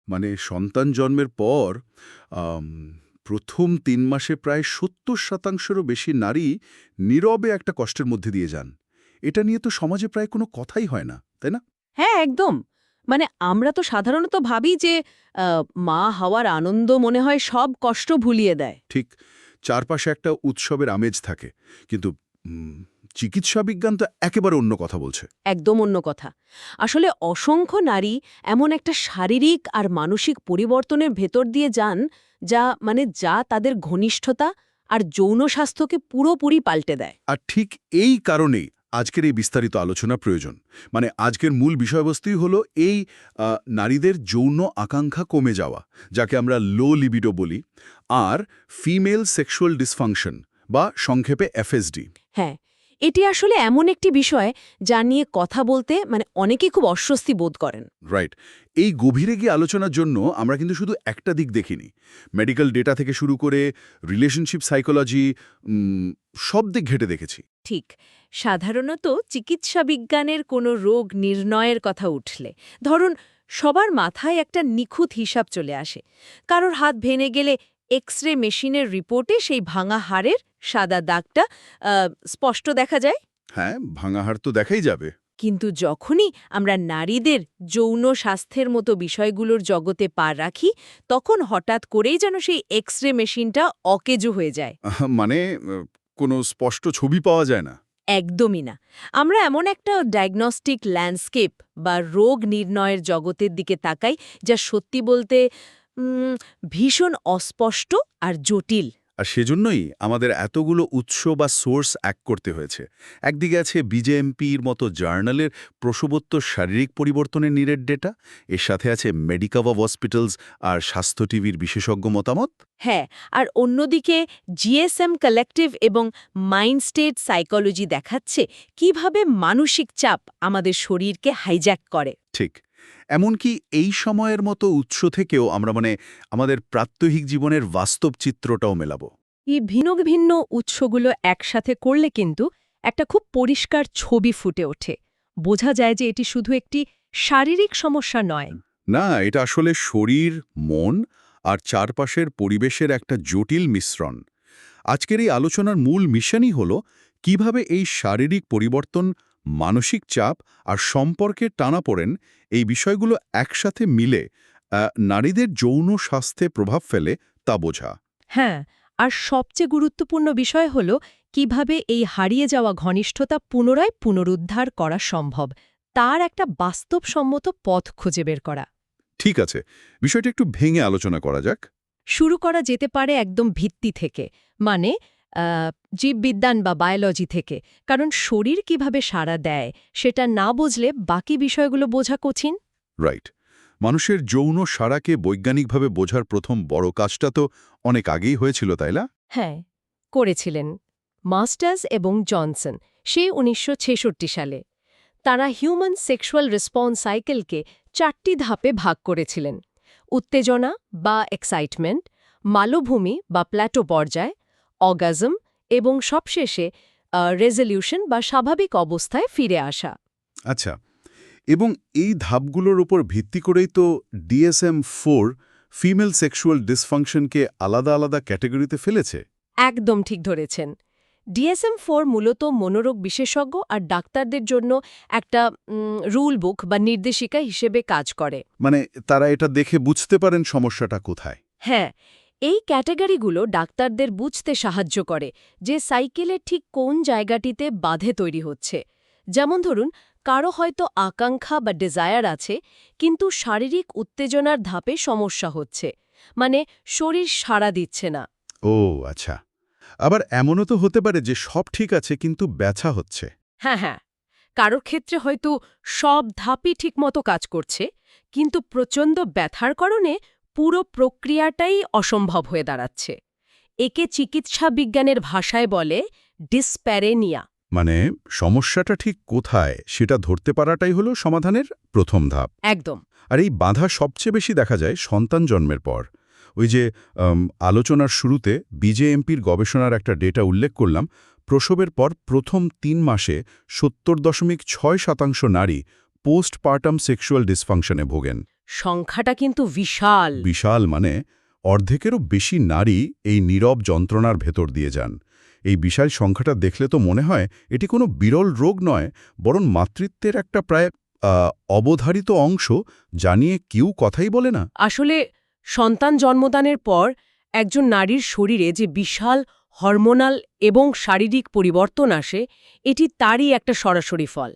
মানে সন্তান জন্মের পর আম, প্রথম ৩ মাসে প্রায় ৭০%-রও বেশি নারী নীরবে একটা কষ্টের মধ্যে দিয়ে যান। এটা নিয়ে তো সমাজে প্রায় কোনো কথাই হয় না, তাই না? হ্যাঁ, একদম। মানে আমরা তো সাধারণত ভাবি যে মা হওয়ার আনন্দ মনে হয় সব কষ্ট ভুলিয়ে দেয়। ঠিক, চারপাশে একটা উৎসবের আমেজ থাকে, কিন্তু চিকিৎসা বিজ্ঞান তো একেবারে অন্য কথা বলছে। একদম অন্য কথা। আসলে অসংখ্য নারী এমন একটা শারীরিক আর মানসিক পরিবর্তনের ভেতর দিয়ে যান যা তাদের ঘনিষ্ঠতা আর যৌন স্বাস্থ্যকে পুরোপুরি পাল্টে দেয়। আর ঠিক এই কারণেই আজকের এই বিস্তারিত আলোচনা প্রয়োজন। মানে আজকের মূল বিষয়বস্তুই হলো এই নারীদের যৌন আকাঙ্ক্ষা কমে যাওয়া, যাকে আমরা লো লিবিডো বলি, আর ফিমেল সেক্সুয়াল ডিসফাংশন বা সংক্ষেপে এফএসডি। হ্যাঁ, এটি আসলে এমন একটি বিষয় যা নিয়ে কথা বলতে অনেকেই খুব অস্বস্তি বোধ করেন। রাইট। এই গভীরে গিয়ে আলোচনার জন্য আমরা কিন্তু শুধু একটা দিক দেখিনি। মেডিকেল ডেটা থেকে শুরু করে রিলেশনশিপ সাইকোলজি, সব দিক ঘেঁটে দেখেছি। ঠিক। সাধারণত চিকিৎসা বিজ্ঞানের কোনো রোগ নির্ণয়ের কথা উঠলে ধরুন সবার মাথায় একটা নিখুঁত হিসাব চলে আসে। কারোর হাত ভেঙে গেলে এক্স-রে মেশিনের রিপোর্টে সেই ভাঙা হাড়ের সাদা দাগটা স্পষ্ট দেখা যায়। হ্যাঁ, ভাঙা হাড় তো দেখাই যাবে। কিন্তু যখনই আমরা নারীদের যৌন স্বাস্থ্যের মতো বিষয়গুলোর জগতে পা রাখি, তখন হঠাৎ করেই যেন সেই এক্স-রে মেশিনটা অকেজো হয়ে যায়। মানে কোনো স্পষ্ট ছবি পাওয়া যায় না। একদমই না। আমরা এমন একটা ডায়াগনস্টিক ল্যান্ডস্কেপ বা রোগ নির্ণয়ের জগতের দিকে তাকাই যা সত্যি বলতে ভীষণ অস্পষ্ট আর জটিল। আর সেজন্যই আমাদের এতগুলো উৎস বা সোর্স এক করতে হয়েছে। একদিকে আছে বিজেএমপির মতো জার্নালের প্রসবোত্তর শারীরিক পরিবর্তনের নিরেট ডেটা, এর সাথে আছে মেডিকাভা হসপিটালস আর স্বাস্থ্য টিভির বিশেষজ্ঞ মতামত। হ্যাঁ, আর অন্যদিকে জিএসএম কালেক্টিভ এবং মাইন্ড স্টেট সাইকোলজি দেখাচ্ছে কিভাবে মানসিক চাপ আমাদের শরীরকে হাইজ্যাক করে। ঠিক, এমনকি এই সময়ের মতো উৎস থেকেও আমরা আমাদের প্রাত্যহিক জীবনের বাস্তব চিত্রটাও মেলাবো। এই ভিন্ন ভিন্ন উৎসগুলো একসাথে করলে কিন্তু একটা খুব পরিষ্কার ছবি ফুটে ওঠে। বোঝা যায় যে এটি শুধু একটি শারীরিক সমস্যা নয়। না, এটা আসলে শরীর, মন আর চারপাশের পরিবেশের একটা জটিল মিশ্রণ। আজকের এই আলোচনার মূল মিশনই হল কিভাবে এই শারীরিক পরিবর্তন, মানসিক চাপ আর সম্পর্কের টানাপোড়েন, এই বিষয়গুলো একসাথে মিলে নারীদের যৌন স্বাস্থ্যে প্রভাব ফেলে তা বোঝা। হ্যাঁ, আর সবচেয়ে গুরুত্বপূর্ণ বিষয় হল কিভাবে এই হারিয়ে যাওয়া ঘনিষ্ঠতা পুনরায় পুনরুদ্ধার করা সম্ভব, তার একটা বাস্তবসম্মত পথ খুঁজে বের করা। ঠিক আছে, বিষয়টা একটু ভেঙে আলোচনা করা যাক। শুরু করা যেতে পারে একদম ভিত্তি থেকে, মানে জীববিজ্ঞান বা বায়োলজি থেকে। কারণ শরীর কিভাবে সাড়া দেয় সেটা না বুঝলে বাকি বিষয়গুলো বোঝা কঠিন। রাইট। মানুষের যৌন সাড়াকে বৈজ্ঞানিকভাবে বোঝার প্রথম বড় কাজটা তো অনেক আগেই হয়েছিল, তাই না? হ্যাঁ, করেছিলেন মাস্টার্স এবং জনসন, সে ১৯৬৬ সালে। তারা হিউম্যান সেক্সুয়াল রেসপন্স সাইকেলকে ৪টি ধাপে ভাগ করেছিলেন: উত্তেজনা বা এক্সাইটমেন্ট, মালভূমি বা প্ল্যাটো পর্যায়, অগাজম এবং সবশেষে রেজলিউশন বা স্বাভাবিক অবস্থায় ফিরে আসা। আচ্ছা, এবং এই ধাপগুলোর উপর ভিত্তি করেই তো DSM-4 ফিমেল সেক্সুয়াল ডিসফাংশনকে আলাদা আলাদা ক্যাটেগরিতে ফেলেছে। একদম ঠিক ধরেছেন। DSM-4 মূলত মনোরোগ বিশেষজ্ঞ আর ডাক্তারদের জন্য একটা রুল বুক বা নির্দেশিকা হিসেবে কাজ করে। মানে তারা এটা দেখে বুঝতে পারেন সমস্যাটা কোথায়। হ্যাঁ, এই ক্যাটাগরিগুলো ডাক্তারদের বুঝতে সাহায্য করে যে সাইকেলের ঠিক কোন জায়গাটিতে বাধে তৈরি হচ্ছে। যেমন ধরুন, কারো হয়তো আকাঙ্ক্ষা বা ডিজায়ার আছে, কিন্তু শারীরিক উত্তেজনার ধাপে সমস্যা হচ্ছে, মানে শরীর সাড়া দিচ্ছে না। ও আচ্ছা, আবার এমনও তো হতে পারে যে সব ঠিক আছে কিন্তু ব্যথা হচ্ছে। হ্যাঁ হ্যাঁ, কারোর ক্ষেত্রে হয়তো সব ধাপই ঠিকমতো কাজ করছে, কিন্তু প্রচণ্ড ব্যথার কারণে পুরো প্রক্রিয়াটাই অসম্ভব হয়ে দাঁড়াচ্ছে। একে চিকিৎসা বিজ্ঞানের ভাষায় বলে ডিসপ্যারেনিয়া। মানে সমস্যাটা ঠিক কোথায় সেটা ধরতে পারাটাই হলো সমাধানের প্রথম ধাপ। একদম। আর এই বাধা সবচেয়ে বেশি দেখা যায় সন্তান জন্মের পর। ওই যে আলোচনার শুরুতে বিজেএমপির গবেষণার একটা ডেটা উল্লেখ করলাম, প্রসবের পর প্রথম ৩ মাসে ৭০.৬% নারী পোস্টপার্টাম সেক্সুয়াল ডিসফাংশনে ভোগেন। সংখ্যাটা কিন্তু বিশাল। বিশাল মানে অর্ধেকেরও বেশি নারী এই নীরব যন্ত্রণার ভেতর দিয়ে যান। এই বিশাল সংখ্যাটা দেখলে তো মনে হয় এটি কোনো বিরল রোগ নয়, বরং মাতৃত্বের একটা প্রায় অবধারিত অংশ, যা নিয়ে কেউ কথাই বলে না। আসলে সন্তান জন্মদানের পর একজন নারীর শরীরে যে বিশাল হরমোনাল এবং শারীরিক পরিবর্তন আসে, এটি তারই একটা সরাসরি ফল।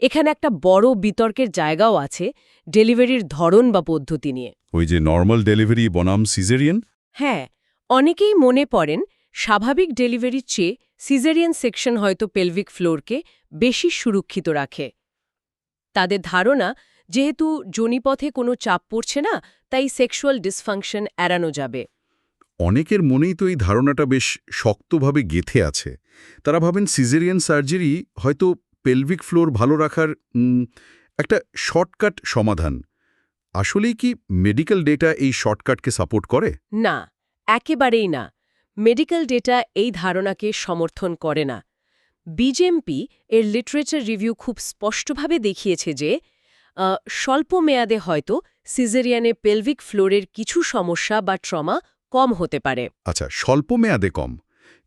এখানে একটা বড় বিতর্কের জায়গাও আছে ডেলিভারির ধরন বা পদ্ধতি নিয়ে। ওই যে নর্মাল ডেলিভারি বনাম সিজারিয়ান। হ্যাঁ, অনেকেই মনে করেন স্বাভাবিক ডেলিভারির চেয়ে সিজারিয়ান সেকশন হয়তো পেলভিক ফ্লোরকে বেশি সুরক্ষিত রাখে। তাদের ধারণা, যেহেতু যোনিপথে কোনো চাপ পড়ছে না, তাই সেক্সুয়াল ডিসফাংশন এড়ানো যাবে। অনেকের মনেই তো এই ধারণাটা বেশ শক্তভাবে গেঁথে আছে। তারা ভাবেন সিজারিয়ান সার্জারি হয়তো পেলভিক ফ্লোর ভালো রাখার একটা শর্টকাট সমাধান। আসলেই কি মেডিকেল ডেটা এই শর্টকাটকে সাপোর্ট করে? না, একেবারেই না। মেডিকেল ডেটা এই ধারণাকে সমর্থন করে না। বিজেএমপি এর লিটারেচার রিভিউ খুব স্পষ্টভাবে দেখিয়েছে যে স্বল্প মেয়াদে হয়তো সিজারিয়ানে পেলভিক ফ্লোরের কিছু সমস্যা বা ট্রমা কম হতে পারে। আচ্ছা, স্বল্প মেয়াদে কম,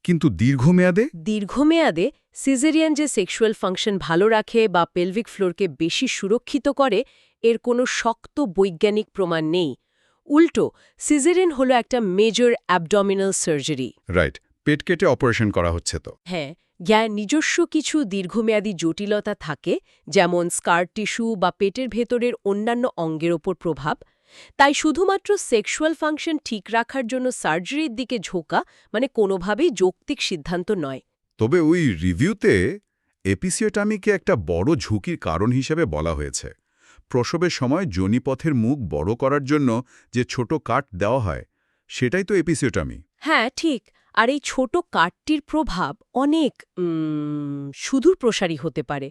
কিন্তু দীর্ঘমেয়াদে? দীর্ঘমেয়াদে সিজারিয়ান যে সেক্সুয়াল ফাংশন ভালো রাখে বা পেলভিক ফ্লোরকে বেশি সুরক্ষিত করে, এর কোনো শক্ত বৈজ্ঞানিক প্রমাণ নেই। উল্টো, সিজারিয়ান হলো একটা মেজর অ্যাবডোমিনাল সার্জারি। রাইট, পেট কেটে অপারেশন করা হচ্ছে তো। হ্যাঁ, নিজস্ব কিছু দীর্ঘমেয়াদী জটিলতা থাকে, যেমন স্কার টিস্যু বা পেটের ভেতরের অন্যান্য অঙ্গের ওপর প্রভাব। তাই শুধুমাত্র সেক্সুয়াল ফাংশন ঠিক রাখার জন্য সার্জারির দিকে ঝোঁকা কোনোভাবেই যৌক্তিক সিদ্ধান্ত নয়। তবে ওই রিভিউতে এপিসিওটমিকে একটা বড় ঝুঁকির কারণ হিসেবে বলা হয়েছে। প্রসবের সময় যোনিপথের মুখ বড় করার জন্য যে ছোট কাট দেওয়া হয়, সেটাই তো এপিসিওটমি। হ্যাঁ, ঠিক। আর এই ছোট কাটটির প্রভাব অনেক সুদূর প্রসারী হতে পারে।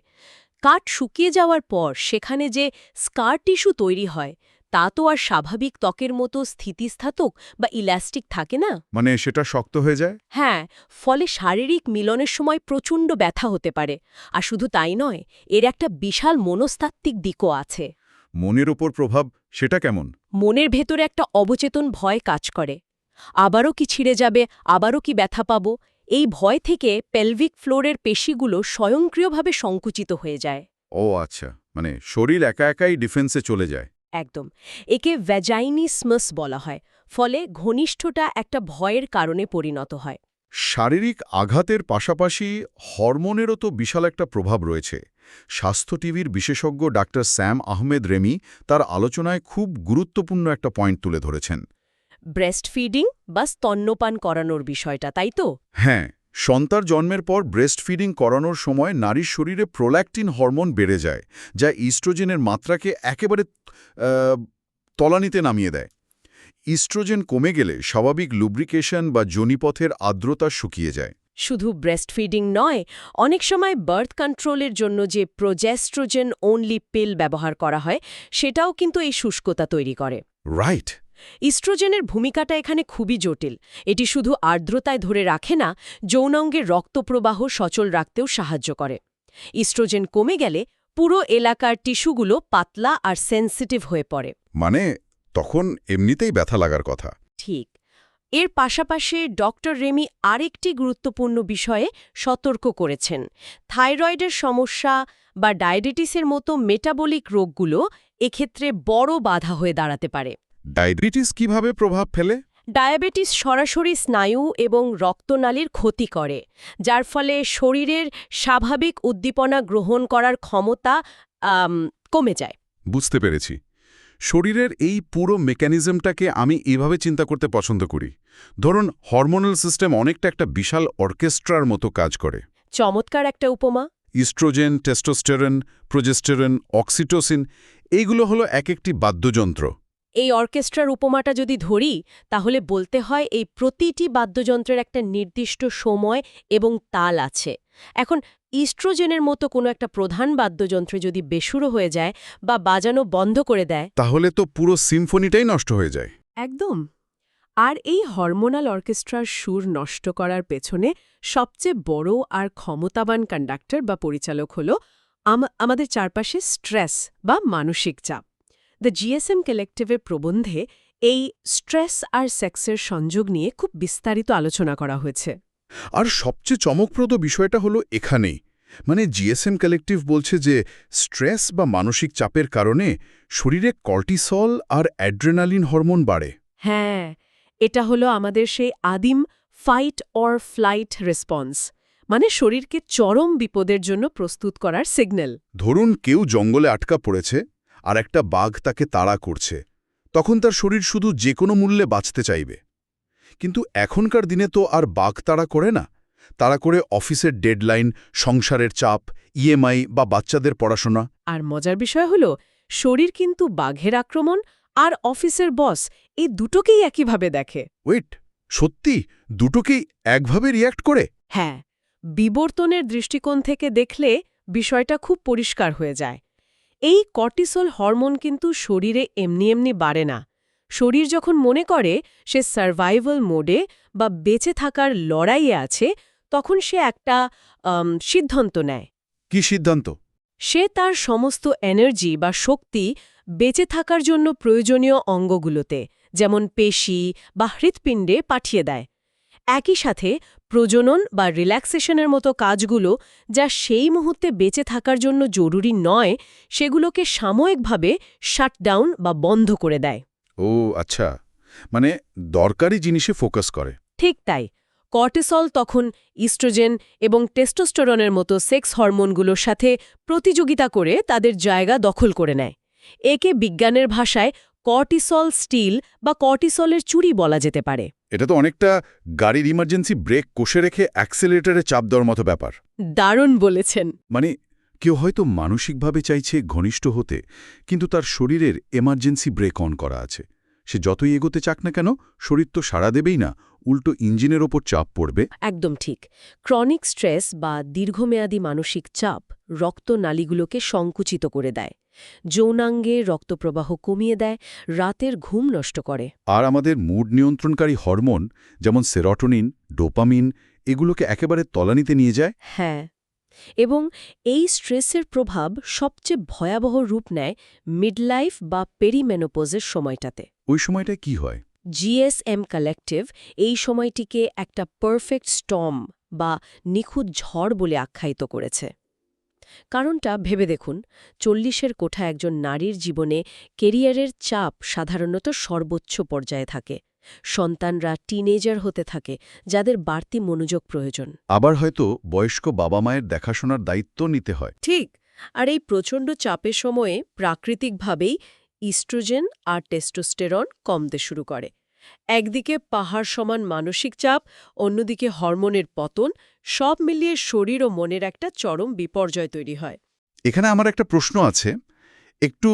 কাট শুকিয়ে যাওয়ার পর সেখানে যে স্কার টিস্যু তৈরি হয়, তা তো আর স্বাভাবিক ত্বকের মতো স্থিতিস্থাতক বা ইলাস্টিক থাকে না। মানে সেটা শক্ত হয়ে যায়। হ্যাঁ, ফলে শারীরিক মিলনের সময় প্রচণ্ড ব্যথা হতে পারে। আর শুধু তাই নয়, এর একটা বিশাল মনস্তাত্ত্বিক দিকও আছে। মনের ওপর প্রভাব সেটা কেমন? মনের ভেতরে একটা অবচেতন ভয় কাজ করে। আবারও কি ছিঁড়ে যাবে, আবারও কি ব্যথা পাবো, এই ভয় থেকে পেলভিক ফ্লোরের পেশিগুলো স্বয়ংক্রিয়ভাবে সংকুচিত হয়ে যায়। ও আচ্ছা, মানে শরীর একা একাই ডিফেন্সে চলে যায়। একদম। একে ভ্যাজাইনিসমাস বলা হয়। ফলে ঘনিষ্ঠতা একটা ভয়ের কারণে পরিণত হয়। শারীরিক আঘাতের পাশাপাশি হরমোনেরও তো বিশাল একটা প্রভাব রয়েছে। স্বাস্থ্য টিভির বিশেষজ্ঞ ডাক্তার স্যাম আহমেদ রেমি তার আলোচনায় খুব গুরুত্বপূর্ণ একটা পয়েন্ট তুলে ধরেছেন। ব্রেস্ট ফিডিং বা স্তন্যপান করানোর বিষয়টা, তাই তো? হ্যাঁ, সন্তান জন্মের পর ব্রেস্ট ফিডিং করানোর সময় নারীর শরীরে প্রোল্যাক্টিন হরমোন বেড়ে যায়, যা ইস্ট্রোজেনের মাত্রাকে একেবারে তলানিতে নামিয়ে দেয়। ইস্ট্রোজেন কমে গেলে স্বাভাবিক লুব্রিকেশন বা যোনিপথের আর্দ্রতা শুকিয়ে যায়। শুধু ব্রেস্ট ফিডিং নয়, অনেক সময় বার্থ কন্ট্রোলের জন্য যে প্রোজেস্ট্রোজেন অনলি পিল ব্যবহার করা হয়, সেটাও কিন্তু এই শুষ্কতা তৈরি করে। রাইট। ইস্ট্রোজেনের ভূমিকাটা এখানে খুবই জটিল। এটি শুধু আর্দ্রতায় ধরে রাখে না, যৌনাঙ্গের রক্তপ্রবাহ সচল রাখতেও সাহায্য করে। ইস্ট্রোজেন কমে গেলে পুরো এলাকার টিস্যুগুলো পাতলা আর সেন্সিটিভ হয়ে পড়ে। মানে তখন এমনিতেই ব্যথা লাগার কথা। ঠিক। এর পাশাপাশি ডক্টর রেমি আরেকটি গুরুত্বপূর্ণ বিষয়ে সতর্ক করেছেন। থাইরয়েডের সমস্যা বা ডায়াবেটিসের মতো মেটাবলিক রোগগুলো এক্ষেত্রে বড় বাধা হয়ে দাঁড়াতে পারে। ডায়াবেটিস কিভাবে প্রভাব ফেলে? ডায়াবেটিস সরাসরি স্নায়ু এবং রক্তনালীর ক্ষতি করে, যার ফলে শরীরের স্বাভাবিক উদ্দীপনা গ্রহণ করার ক্ষমতা কমে যায়। বুঝতে পেরেছি। শরীরের এই পুরো মেকানিজমটাকে আমি এভাবে চিন্তা করতে পছন্দ করি। ধরুন, হরমোনাল সিস্টেম অনেকটা একটা বিশাল অর্কেস্ট্রার মতো কাজ করে। চমৎকার একটা উপমা। ইস্ট্রোজেন, টেস্টোস্টেরন, প্রোজেস্টেরন, অক্সিটোসিন, এইগুলো হলো এক একটি বাদ্যযন্ত্র। এই অর্কেস্ট্রার উপমাটা যদি ধরি, তাহলে বলতে হয় এই প্রতিটি বাদ্যযন্ত্রের একটা নির্দিষ্ট সময় এবং তাল আছে। এখন ইস্ট্রোজেনের মতো কোনো একটা প্রধান বাদ্যযন্ত্রে যদি বেসুরো হয়ে যায় বা বাজানো বন্ধ করে দেয়, তাহলে তো পুরো সিম্ফনিটাই নষ্ট হয়ে যায়। একদম। আর এই হরমোনাল অর্কেস্ট্রার সুর নষ্ট করার পেছনে সবচেয়ে বড় আর ক্ষমতাবান কন্ডাক্টর বা পরিচালক হল আমাদের চারপাশে স্ট্রেস বা মানসিক চাপ। দ্য জিএসএম কালেক্টিভের প্রবন্ধে এই স্ট্রেস আর সেক্সের সংযোগ নিয়ে খুব বিস্তারিত আলোচনা করা হয়েছে। আর সবচেয়ে চমকপ্রদ বিষয়টা হলো এখানেই, মানে জিএসএম কালেক্টিভ বলছে যে স্ট্রেস বা মানসিক চাপের কারণে শরীরে কর্টিসল আর অ্যাড্রেনালিন হরমোন বাড়ে। হ্যাঁ, এটা হলো আমাদের সেই আদিম ফাইট অর ফ্লাইট রেসপন্স, মানে শরীরকে চরম বিপদের জন্য প্রস্তুত করার সিগন্যাল। ধরুন কেউ জঙ্গলে আটকা পড়েছে আর একটা বাঘ তাকে তাড়া করছে, তখন তার শরীর শুধু যে কোনো মূল্যে বাঁচতে চাইবে। কিন্তু এখনকার দিনে তো আর বাঘ তাড়া করে না, তাড়া করে অফিসের ডেডলাইন, সংসারের চাপ, ইএমআই বা বাচ্চাদের পড়াশোনা। আর মজার বিষয় হলো, শরীর কিন্তু বাঘের আক্রমণ আর অফিসের বস এই দুটোকেই একইভাবে দেখে। ওয়েট, সত্যি দুটোকেই একভাবে রিয়্যাক্ট করে? হ্যাঁ, বিবর্তনের দৃষ্টিকোণ থেকে দেখলে বিষয়টা খুব পরিষ্কার হয়ে যায়। এই কর্টিসল হরমোন কিন্তু শরীরে এমনি এমনি বাড়ে না। শরীর যখন মনে করে সে সার্ভাইভাল মোডে বা বেঁচে থাকার লড়াইয়ে আছে, তখন সে একটা সিদ্ধান্ত নেয়। কি সিদ্ধান্ত? সে তার সমস্ত এনার্জি বা শক্তি বেঁচে থাকার জন্য প্রয়োজনীয় অঙ্গগুলোতে, যেমন পেশি বা হৃৎপিণ্ডে পাঠিয়ে দেয়। একই সাথে প্রজনন বা রিল্যাক্সেশনের মতো কাজগুলো, যা সেই মুহূর্তে বেঁচে থাকার জন্য জরুরি নয়, সেগুলোকে সাময়িকভাবে শাটডাউন বা বন্ধ করে দেয়। ও আচ্ছা, মানে দরকারি জিনিসে ফোকাস করে। ঠিক তাই, কর্টিসল তখন ইস্ট্রোজেন এবং টেস্টোস্টেরনের মতো সেক্স হরমোনগুলোর সাথে প্রতিযোগিতা করে তাদের জায়গা দখল করে নেয়। একে বিজ্ঞানের ভাষায় কর্টিসল স্টিল বা কর্টিসলের চুরি বলা যেতে পারে। এটা তো অনেকটা গাড়ির ইমার্জেন্সি ব্রেক কষে রেখে অ্যাক্সেলেরেটরে চাপ দেওয়ার মতো ব্যাপার। দারুণ বলেছেন। মানে কেউ হয়তো মানসিকভাবে চাইছে ঘনিষ্ঠ হতে, কিন্তু তার শরীরের এমার্জেন্সি ব্রেক অন করা আছে। সে যতই এগোতে চাক না কেন, শরীর তো সাড়া দেবেই না, উল্টো ইঞ্জিনের ওপর চাপ পড়বে। একদম ঠিক। ক্রনিক স্ট্রেস বা দীর্ঘমেয়াদী মানসিক চাপ রক্তনালীগুলোকে সংকুচিত করে দেয়, যৌনাঙ্গে রক্তপ্রবাহ কমিয়ে দেয়, রাতের ঘুম নষ্ট করে। আর আমাদের মুড নিয়ন্ত্রণকারী হরমোন যেমন সেরোটোনিন, ডোপামিন, এগুলোকে একেবারে তলানিতে নিয়ে যায়। হ্যাঁ, এবং এই স্ট্রেসের প্রভাব সবচেয়ে ভয়াবহ রূপ নেয় মিডলাইফ বা পেরিমেনোপোজের সময়টাতে। ওই সময়টায় কি হয়? জিএসএম কালেক্টিভ এই সময়টিকে একটা পারফেক্ট স্টর্ম বা নিখুঁত ঝড় বলে আখ্যায়িত করেছে। কারণটা ভেবে দেখুন, 40-এর কোঠা একজন নারীর জীবনে কেরিয়ারের চাপ সাধারণত সর্বোচ্চ পর্যায়ে থাকে। সন্তানরা টিনেজার হতে থাকে, যাদের বাড়তি মনোযোগ প্রয়োজন। আবার হয়তো বয়স্ক বাবা মায়ের দেখাশোনার দায়িত্ব নিতে হয়। ঠিক, আর এই প্রচণ্ড চাপের সময়ে প্রাকৃতিকভাবেই ইস্ট্রোজেন আর টেস্টোস্টেরন কমতে শুরু করে। একদিকে পাহাড় সমান মানসিক চাপ, অন্যদিকে হরমোনের পতন, সব মিলিয়ে শরীর ও মনের একটা চরম বিপর্যয় তৈরি হয়। এখানে আমার একটা প্রশ্ন আছে, একটু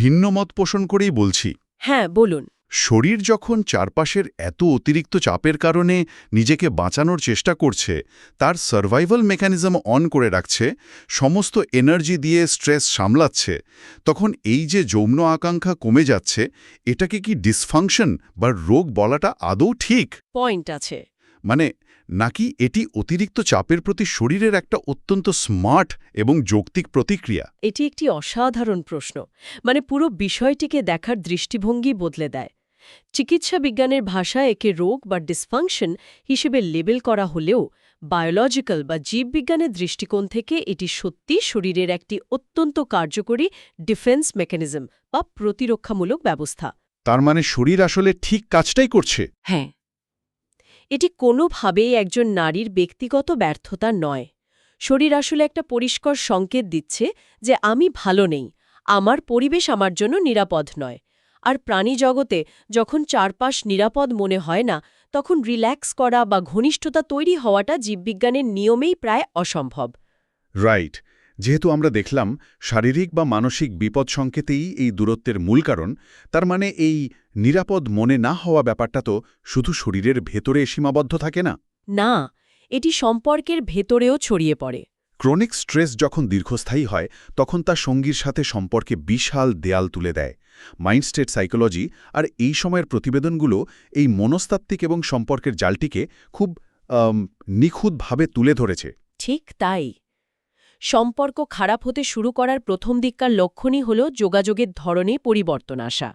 ভিন্ন মত পোষণ করেই বলছি। হ্যাঁ, বলুন। শরীর যখন চারপাশের এত অতিরিক্ত চাপের কারণে নিজেকে বাঁচানোর চেষ্টা করছে, তার সার্ভাইভাল মেকানিজম অন করে রাখছে, সমস্ত এনার্জি দিয়ে স্ট্রেস সামলাচ্ছে, তখন এই যে যৌন আকাঙ্ক্ষা কমে যাচ্ছে, এটাকে কি ডিসফাংশন বা রোগ বলাটা আদৌ ঠিক? পয়েন্ট আছে। মানে নাকি এটি অতিরিক্ত চাপের প্রতি শরীরের একটা অত্যন্ত স্মার্ট এবং যৌক্তিক প্রতিক্রিয়া? এটি একটি অসাধারণ প্রশ্ন, মানে পুরো বিষয়টিকে দেখার দৃষ্টিভঙ্গি বদলে দেয়। চিকিৎসা বিজ্ঞানের ভাষায় একে রোগ বা ডিসফাংশন হিসেবে লেবেল করা হলেও বায়োলজিক্যাল বা জীববিজ্ঞানের দৃষ্টিকোণ থেকে এটি সত্যি শরীরের একটি অত্যন্ত কার্যকরী ডিফেন্স মেকানিজম বা প্রতিরক্ষামূলক ব্যবস্থা। তার মানে শরীর আসলে ঠিক কাজটাই করছে। হ্যাঁ, এটি কোনোভাবেই একজন নারীর ব্যক্তিগত ব্যর্থতা নয়। শরীর আসলে একটা পরিষ্কার সংকেত দিচ্ছে যে আমি ভালো নেই, আমার পরিবেশ আমার জন্য নিরাপদ নয়। আর প্রাণী জগতে যখন চারপাশ নিরাপদ মনে হয় না, তখন রিল্যাক্স করা বা ঘনিষ্ঠতা তৈরি হওয়াটা জীববিজ্ঞানের নিয়মেই প্রায় অসম্ভব। রাইট, যেহেতু আমরা দেখলাম শারীরিক বা মানসিক বিপদ সংকেতেই এই দূরত্বের মূল কারণ, তার মানে এই নিরাপদ মনে না হওয়া ব্যাপারটা তো শুধু শরীরের ভেতরে সীমাবদ্ধ থাকে না। না, এটি সম্পর্কের ভেতরেও ছড়িয়ে পড়ে। ক্রনিক স্ট্রেস যখন দীর্ঘস্থায়ী হয়, তখন তা সঙ্গীর সাথে সম্পর্কে বিশাল দেয়াল তুলে দেয়। মাইন্ডস্টেট সাইকোলজি আর এই সময়ের প্রতিবেদনগুলো এই মনস্তাত্ত্বিক এবং সম্পর্কের জালটিকে খুব নিখুঁতভাবে তুলে ধরেছে। ঠিক তাই। সম্পর্ক খারাপ হতে শুরু করার প্রথম দিককার লক্ষণই হল যোগাযোগের ধরনে পরিবর্তন আসা।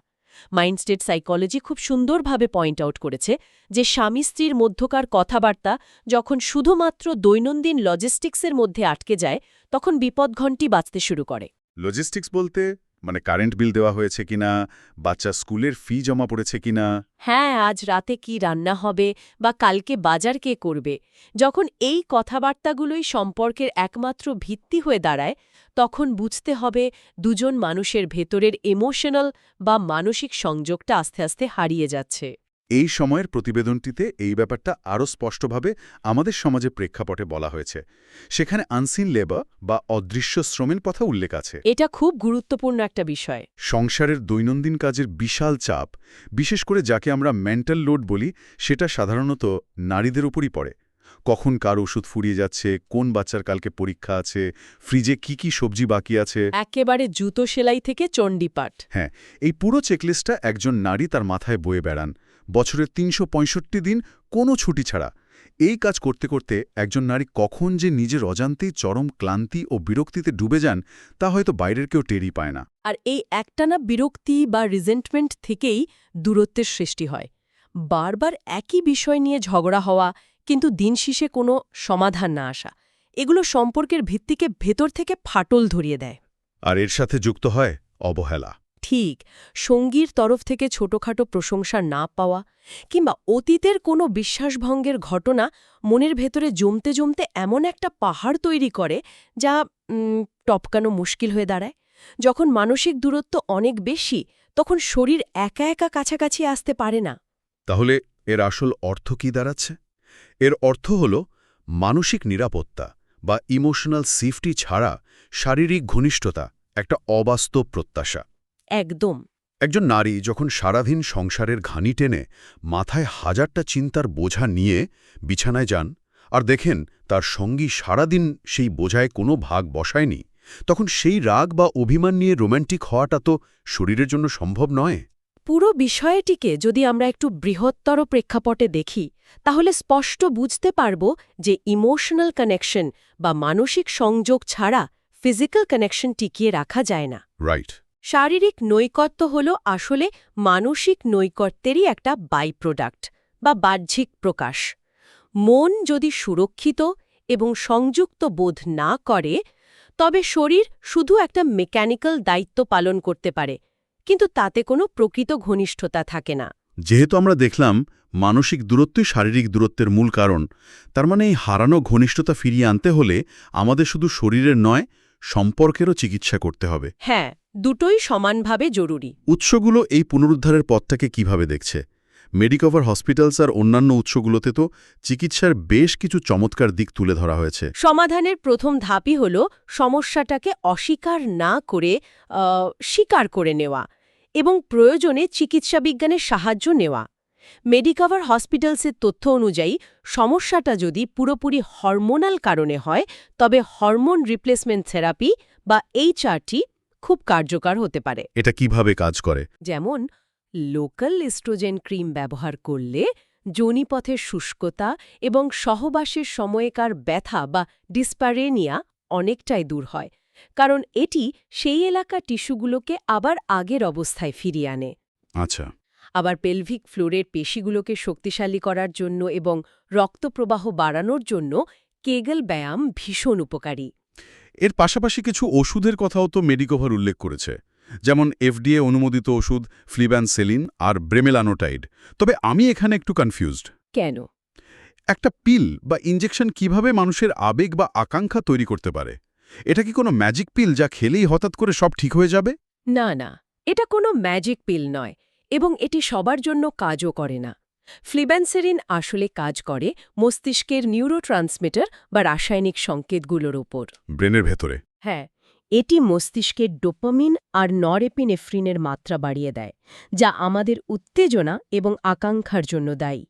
মাইন্ডস্টেট সাইকোলজি খুব সুন্দরভাবে পয়েন্ট আউট করেছে যে স্বামী স্ত্রীর মধ্যকার কথাবার্তা যখন শুধুমাত্র দৈনন্দিন লজিস্টিক্সের মধ্যে আটকে যায় তখন বিপদঘণ্টি বাজতে শুরু করে। লজিস্টিক্স বলতে মানে কারেন্ট বিল দেওয়া হয়েছে কিনা, বাচ্চা স্কুলের ফি জমা পড়েছে কিনা? হ্যাঁ, আজ রাতে কি রান্না হবে বা কালকে বাজার কে করবে, যখন এই কথাবার্তাগুলোই সম্পর্কের একমাত্র ভিত্তি হয়ে দাঁড়ায় তখন বুঝতে হবে দুজন মানুষের ভেতরের ইমোশনাল বা মানসিক সংযোগটা আস্তে আস্তে হারিয়ে যাচ্ছে। এই সময়ের প্রতিবেদনটিতে এই ব্যাপারটা আরও স্পষ্টভাবে আমাদের সমাজে প্রেক্ষাপটে বলা হয়েছে। সেখানে আনসিন লেবার বা অদৃশ্য শ্রমের কথা উল্লেখ আছে। এটা খুব গুরুত্বপূর্ণ একটা বিষয়। সংসারের দৈনন্দিন কাজের বিশাল চাপ, বিশেষ করে যাকে আমরা মেন্টাল লোড বলি, সেটা সাধারণত নারীদের উপরই পড়ে। কখন কার ওষুধ ফুরিয়ে যাচ্ছে, কোন বাচ্চার কালকে পরীক্ষা আছে, ফ্রিজে কি সবজি বাকি আছে, একেবারে জুতো সেলাই থেকে চণ্ডীপাঠ। হ্যাঁ, এই পুরো চেকলিস্টটা একজন নারী তার মাথায় বয়ে বেড়ান বছরের ৩৬৫ দিন কোনো ছুটি ছাড়া। এই কাজ করতে করতে একজন নারী কখন যে নিজের অজান্তেই চরম ক্লান্তি ও বিরক্তিতে ডুবে যান তা হয়তো বাইরের কেউ টেরই পায় না। আর এই একটানা বিরক্তি বা রিজেন্টমেন্ট থেকেই দূরত্বের সৃষ্টি হয়। বারবার একই বিষয় নিয়ে ঝগড়া হওয়া, কিন্তু দিন শেষে কোনো সমাধান না আসা, এগুলো সম্পর্কের ভিত্তিকে ভেতর থেকে ফাটল ধরিয়ে দেয়। আর এর সাথে যুক্ত হয় অবহেলা। ঠিক, সঙ্গীর তরফ থেকে ছোটখাটো প্রশংসা না পাওয়া কিংবা অতীতের কোনো বিশ্বাসভঙ্গের ঘটনা মনের ভেতরে জমতে জমতে এমন একটা পাহাড় তৈরি করে যা টপকানো মুশকিল হয়ে দাঁড়ায়। যখন মানসিক দূরত্ব অনেক বেশি তখন শরীর একা একা কাছাকাছি আসতে পারে না। তাহলে এর আসল অর্থ কি দাঁড়াচ্ছে? এর অর্থ হল মানসিক নিরাপত্তা বা ইমোশনাল সেফটি ছাড়া শারীরিক ঘনিষ্ঠতা একটা অবাস্তব প্রত্যাশা। একদম। একজন নারী যখন সারাদিন সংসারের ঘানি টেনে মাথায় হাজারটা চিন্তার বোঝা নিয়ে বিছানায় যান আর দেখেন তার সঙ্গী সারাদিন সেই বোঝায় কোনো ভাগ বসায়নি, তখন সেই রাগ বা অভিমান নিয়ে রোম্যান্টিক হওয়াটা তো শরীরের জন্য সম্ভব নয়। পুরো বিষয়টিকে যদি আমরা একটু বৃহত্তর প্রেক্ষাপটে দেখি তাহলে স্পষ্ট বুঝতে পারব যে ইমোশনাল কানেকশন বা মানসিক সংযোগ ছাড়া ফিজিক্যাল কানেকশন টিকিয়ে রাখা যায় না। রাইট। শারীরিক নৈকট্য হল আসলে মানসিক নৈকট্যেরই একটা বাই প্রোডাক্ট বা বাহ্যিক প্রকাশ। মন যদি সুরক্ষিত এবং সংযুক্ত বোধ না করে তবে শরীর শুধু একটা মেকানিক্যাল দায়িত্ব পালন করতে পারে, কিন্তু তাতে কোনো প্রকৃত ঘনিষ্ঠতা থাকে না। যেহেতু আমরা দেখলাম মানসিক দূরত্বই শারীরিক দূরত্বের মূল কারণ, তার মানে এই হারানো ঘনিষ্ঠতা ফিরিয়ে আনতে হলে আমাদের শুধু শরীরের নয়, সম্পর্কেরও চিকিৎসা করতে হবে। হ্যাঁ, দুটোই সমানভাবে জরুরি। উৎসগুলো এই পুনরুদ্ধারের পথটাকে কিভাবে দেখছে? মেডিকভার হসপিটালস আর অন্যান্য উৎসগুলোতে তো চিকিৎসার বেশ কিছু চমৎকার দিক তুলে ধরা হয়েছে। সমাধানের প্রথম ধাপই হল সমস্যাটাকে অস্বীকার না করে স্বীকার করে নেওয়া এবং প্রয়োজনে চিকিৎসা বিজ্ঞানের সাহায্য নেওয়া। মেডিকভার হসপিটালসের তথ্য অনুযায়ী সমস্যাটা যদি পুরোপুরি হরমোনাল কারণে হয় তবে হরমোন রিপ্লেসমেন্ট থেরাপি বা HRT খুব কার্যকর হতে পারে। এটা কিভাবে কাজ করে? যেমন লোকাল এস্ট্রোজেন ক্রিম ব্যবহার করলে যোনিপথের শুষ্কতা এবং সহবাসের সময়কার ব্যথা বা ডিসপ্যারেনিয়া অনেকটাই দূর হয়, কারণ এটি সেই এলাকা টিস্যুগুলোকে আবার আগের অবস্থায় ফিরিয়ে আনে। আচ্ছা। আবার পেলভিক ফ্লোরের পেশিগুলোকে শক্তিশালী করার জন্য এবং রক্তপ্রবাহ বাড়ানোর জন্য কেগল ব্যায়াম ভীষণ উপকারী। এর পাশাপাশি কিছু ওষুধের কথাও তো মেডিকভার উল্লেখ করেছে, যেমন FDA অনুমোদিত ওষুধ ফ্লিব্যানসেলিন আর ব্রেমেলানোটাইড। তবে আমি এখানে একটু কনফিউজড। কেন? একটা পিল বা ইনজেকশন কিভাবে মানুষের আবেগ বা আকাঙ্ক্ষা তৈরি করতে পারে? এটা কি কোনো ম্যাজিক পিল যা খেলেই হঠাৎ করে সব ঠিক হয়ে যাবে? না না, এটা কোনো ম্যাজিক পিল নয় এবং এটি সবার জন্য কাজও করে না। ফ্লিব্যানসেলিন আসলে কাজ করে মস্তিষ্কের নিউরোট্রান্সমিটার বা রাসায়নিক সংকেতগুলোর উপর, ব্রেনের ভেতরে। হ্যাঁ, এটি মস্তিষ্কের ডোপামিন আর নরএপিনেফ্রিনের মাত্রা বাড়িয়ে দেয়, যা আমাদের উত্তেজনা এবং আকাঙ্ক্ষার জন্য দায়ী।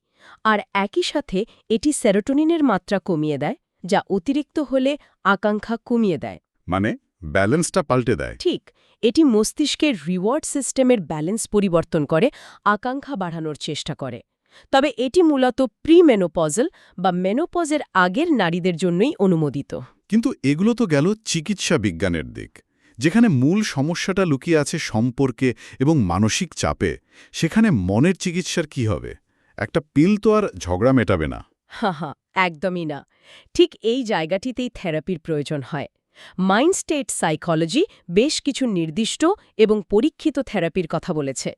আর একই সাথে এটি সেরোটোনিনের মাত্রা কমিয়ে দেয়, যা অতিরিক্ত হলে আকাঙ্ক্ষা কমিয়ে দেয়। মানে ব্যালেন্সটা পাল্টে দেয়। ঠিক, এটি মস্তিষ্কের রিওয়ার্ড সিস্টেমের ব্যালেন্স পরিবর্তন করে আকাঙ্ক্ষা বাড়ানোর চেষ্টা করে। তবে এটি মূলত প্রিমেনোপজাল বা মেনোপজের আগের নারীদের জন্যই অনুমোদিত। কিন্তু এগুলো তো গেল চিকিৎসা বিজ্ঞানের দিক। যেখানে মূল সমস্যাটা লুকিয়ে আছে সম্পর্কে এবং মানসিক চাপে, সেখানে মনের চিকিৎসার কি হবে? একটা পিল তো আর ঝগড়া মেটাবে না। হা, একদমই না। ঠিক এই জায়গাটিতেই থেরাপির প্রয়োজন হয়। মাইন্ড স্টেট সাইকোলজি বেশ কিছু নির্দিষ্ট এবং পরীক্ষিত থেরাপির কথা বলেছে।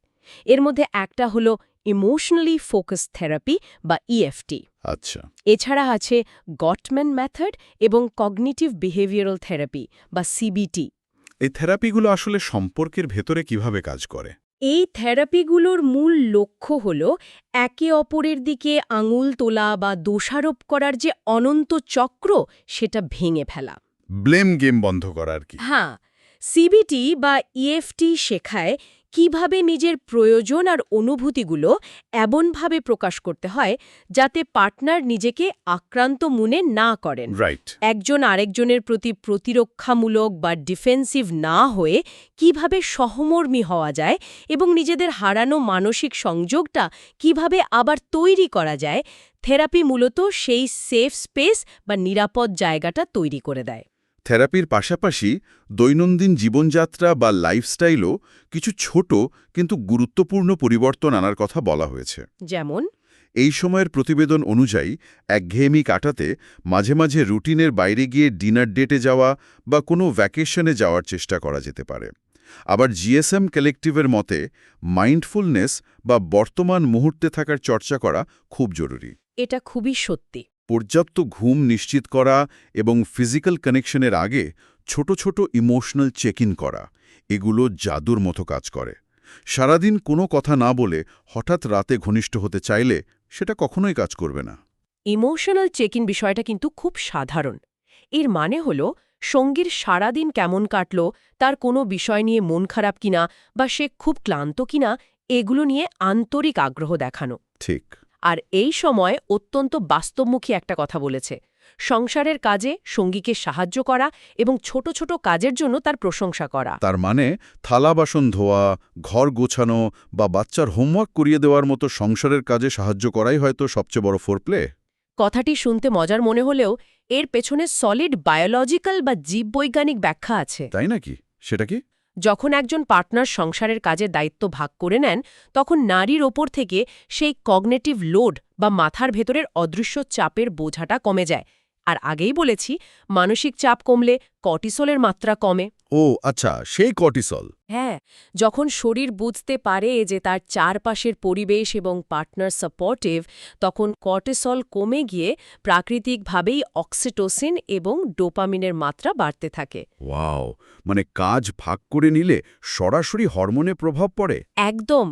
এর মধ্যে একটা হলো ইমোশনালি ফোকাস থেরাপি বা ইএফটি। আচ্ছা, এছাড়া আছে গটম্যান মেথড এবং কগনিটিভ বিহেভিয়ারাল থেরাপি বা সিবিটি। এই থেরাপিগুলো আসলে সম্পর্কের ভেতরে কিভাবে কাজ করে? এই থেরাপিগুলোর মূল লক্ষ্য হল একে অপরের দিকে আঙুল তোলা বা দোষারোপ করার যে অনন্ত চক্র, সেটা ভেঙে ফেলা। ব্লেম গেম বন্ধ করা আর কি। হ্যাঁ, সিবিটি বা ইএফটি শেখায় কিভাবে নিজের প্রয়োজন আর অনুভূতিগুলো এমনভাবে প্রকাশ করতে হয় যাতে পার্টনার নিজেকে আক্রান্ত মনে না করেন। রাইট। একজন আরেকজনের প্রতি প্রতিরক্ষামূলক বা ডিফেন্সিভ না হয়ে কিভাবে সহমর্মী হওয়া যায় এবং নিজেদের হারানো মানসিক সংযোগটা কিভাবে আবার তৈরি করা যায়, থেরাপি মূলত সেই সেফ স্পেস বা নিরাপদ জায়গাটা তৈরি করে দেয়। থেরাপির পাশাপাশি দৈনন্দিন জীবনযাত্রা বা লাইফস্টাইলও কিছু ছোট কিন্তু গুরুত্বপূর্ণ পরিবর্তন আনার কথা বলা হয়েছে। যেমন এই সময়ের প্রতিবেদন অনুযায়ী একঘেয়েমি কাটাতে মাঝে মাঝে রুটিনের বাইরে গিয়ে ডিনার ডেটে যাওয়া বা কোনো ভ্যাকেশনে যাওয়ার চেষ্টা করা যেতে পারে। আবার জিএসএম কালেক্টিভের মতে মাইন্ডফুলনেস বা বর্তমান মুহূর্তে থাকার চর্চা করা খুব জরুরি। এটা খুবই সত্যি। পর্যাপ্ত ঘুম নিশ্চিত করা এবং ফিজিক্যাল কানেকশনের আগে ছোট ছোট ইমোশনাল চেক ইন করা, এগুলো জাদুর মতো কাজ করে। সারাদিন কোনো কথা না বলে হঠাৎ রাতে ঘনিষ্ঠ হতে চাইলে সেটা কখনোই কাজ করবে না। ইমোশনাল চেক ইন বিষয়টা কিন্তু খুব সাধারণ। এর মানে হল সঙ্গীর সারাদিন কেমন কাটল, তার কোনো বিষয় নিয়ে মন খারাপ কিনা বা সে খুব ক্লান্ত কিনা, এগুলো নিয়ে আন্তরিক আগ্রহ দেখানো। ঠিক। আর এই সময় অত্যন্ত বাস্তবমুখী একটা কথা বলেছে, সংসারের কাজে সঙ্গীকে সাহায্য করা এবং ছোট ছোট কাজের জন্য তার প্রশংসা করা। তার মানে থালা বাসন ধোয়া, ঘর গোছানো বা বাচ্চার হোমওয়ার্ক করিয়ে দেওয়ার মতো সংসারের কাজে সাহায্য করাই হয়তো সবচেয়ে বড় ফোরপ্লে। কথাটি শুনতে মজার মনে হলেও এর পেছনে সলিড বায়োলজিক্যাল বা জীববৈজ্ঞানিক ব্যাখ্যা আছে। তাই নাকি? সেটা কি? যখন একজন পার্টনার সংসারের কাজের দায়িত্ব ভাগ করে নেন, তখন নারীর ওপর থেকে সেই কগনিটিভ লোড বা মাথার ভেতরের অদৃশ্য চাপের বোঝাটা কমে যায়। আর আগেই বলেছি, মানসিক চাপ কমলে কর্টিসলের মাত্রা কমে। ও আচ্ছা, সেই কর্টিসল। হ্যাঁ, যখন শরীর বুঝতে পারে যে তার চারপাশের পরিবেশ এবং পার্টনার সাপোর্টিভ, তখন কর্টিসল কমে গিয়ে প্রাকৃতিকভাবেই অক্সিটোসিন এবং ডোপামিনের মাত্রা বাড়তে থাকে। ওয়াও, মানে কাজ ভাগ করে নিলে সরাসরি হরমোনে প্রভাব পড়ে। একদম।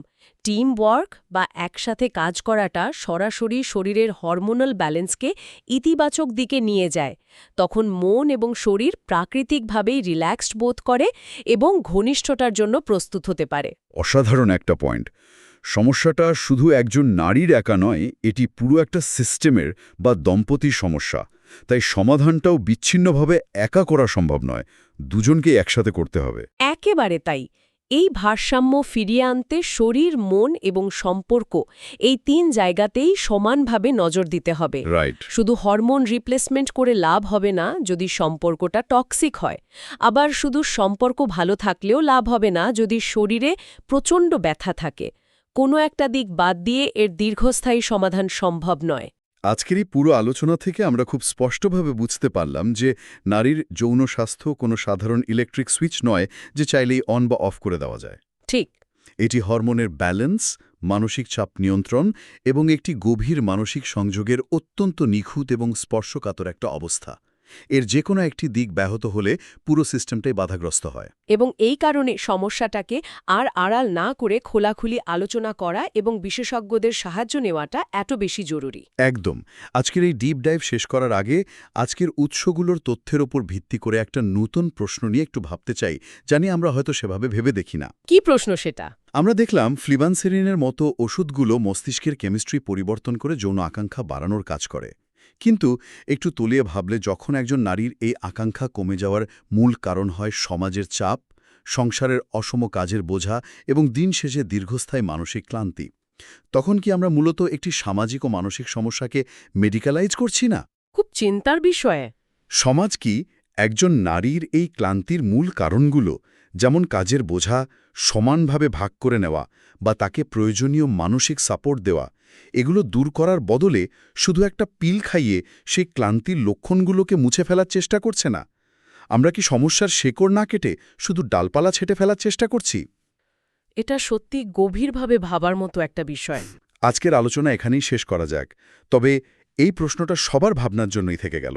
টিম ওয়ার্ক বা একসাথে কাজ করাটা সরাসরি শরীরের হরমোনাল ব্যালেন্সকে ইতিবাচক দিকে নিয়ে যায়। তখন মন এবং শরীর প্রাকৃতিকভাবেই রিল্যাক্সড বোধ করে এবং ঘনিষ্ঠতার জন্য প্রস্তুত হতে পারে। অসাধারণ একটা পয়েন্ট। সমস্যাটা শুধু একজন নারীর একা নয়, এটি পুরো একটা সিস্টেমের বা দম্পতির সমস্যা। তাই সমাধানটাও বিচ্ছিন্নভাবে একা করা সম্ভব নয়, দুজনকে একসাথে করতে হবে। একেবারে তাই। এই ভারসাম্য ফিরিয়ে আনতে শরীর, মন এবং সম্পর্ক, এই তিন জায়গাতেই সমানভাবে নজর দিতে হবে। রাইট। শুধু হরমোন রিপ্লেসমেন্ট করে লাভ হবে না যদি সম্পর্কটা টক্সিক হয়। আবার শুধু সম্পর্ক ভালো থাকলেও লাভ হবে না যদি শরীরে প্রচণ্ড ব্যথা থাকে। কোনো একটা দিক বাদ দিয়ে এর দীর্ঘস্থায়ী সমাধান সম্ভব নয়। আজকের এই পুরো আলোচনা থেকে আমরা খুব স্পষ্টভাবে বুঝতে পারলাম যে নারীর যৌন স্বাস্থ্য কোনো সাধারণ ইলেকট্রিক সুইচ নয় যে চাইলেই অন বা অফ করে দেওয়া যায়। ঠিক। এটি হরমোনের ব্যালেন্স, মানসিক চাপ নিয়ন্ত্রণ এবং একটি গভীর মানসিক সংযোগের অত্যন্ত নিখুঁত এবং স্পর্শকাতর একটা অবস্থা। এর যে কোনো একটি দিক ব্যাহত হলে পুরো সিস্টেমটাই বাধাগ্রস্ত হয়। এবং এই কারণে সমস্যাটাকে আর আড়াল না করে খোলাখুলি আলোচনা করা এবং বিশেষজ্ঞদের সাহায্য নেওয়াটা এত বেশি জরুরি। একদম। আজকের এই ডিপ ডাইভ শেষ করার আগে আজকের উৎসগুলোর তথ্যের ওপর ভিত্তি করে একটা নতুন প্রশ্ন নিয়ে একটু ভাবতে চাই, জানি আমরা হয়তো সেভাবে ভেবে দেখি না। কি প্রশ্ন সেটা? আমরা দেখলাম ফ্লিবানসেরিনের মতো ওষুধগুলো মস্তিষ্কের কেমিস্ট্রি পরিবর্তন করে যৌন আকাঙ্ক্ষা বাড়ানোর কাজ করে। কিন্তু একটু তলিয়ে ভাবলে যখন একজন নারীর এই আকাঙ্ক্ষা কমে যাওয়ার মূল কারণ হয় সমাজের চাপ, সংসারের অসম কাজের বোঝা এবং দিন শেষে দীর্ঘস্থায়ী মানসিক ক্লান্তি, তখন কি আমরা মূলত একটি সামাজিক ও মানসিক সমস্যাকে মেডিকেলাইজ করছি না? খুব চিন্তার বিষয়। সমাজ কি একজন নারীর এই ক্লান্তির মূল কারণগুলো, যেমন কাজের বোঝা সমানভাবে ভাগ করে নেওয়া বা তাকে প্রয়োজনীয় মানসিক সাপোর্ট দেওয়া, এগুলো দূর করার বদলে শুধু একটা পিল খাইয়ে সেই ক্লান্তির লক্ষণগুলোকে মুছে ফেলার চেষ্টা করছে না? আমরা কি সমস্যার শেকড় না কেটে শুধু ডালপালা ছেঁটে ফেলার চেষ্টা করছি? এটা সত্যি গভীরভাবে ভাবার মতো একটা বিষয়। আজকের আলোচনা এখানেই শেষ করা যাক, তবে এই প্রশ্নটা সবার ভাবনার জন্যই থেকে গেল।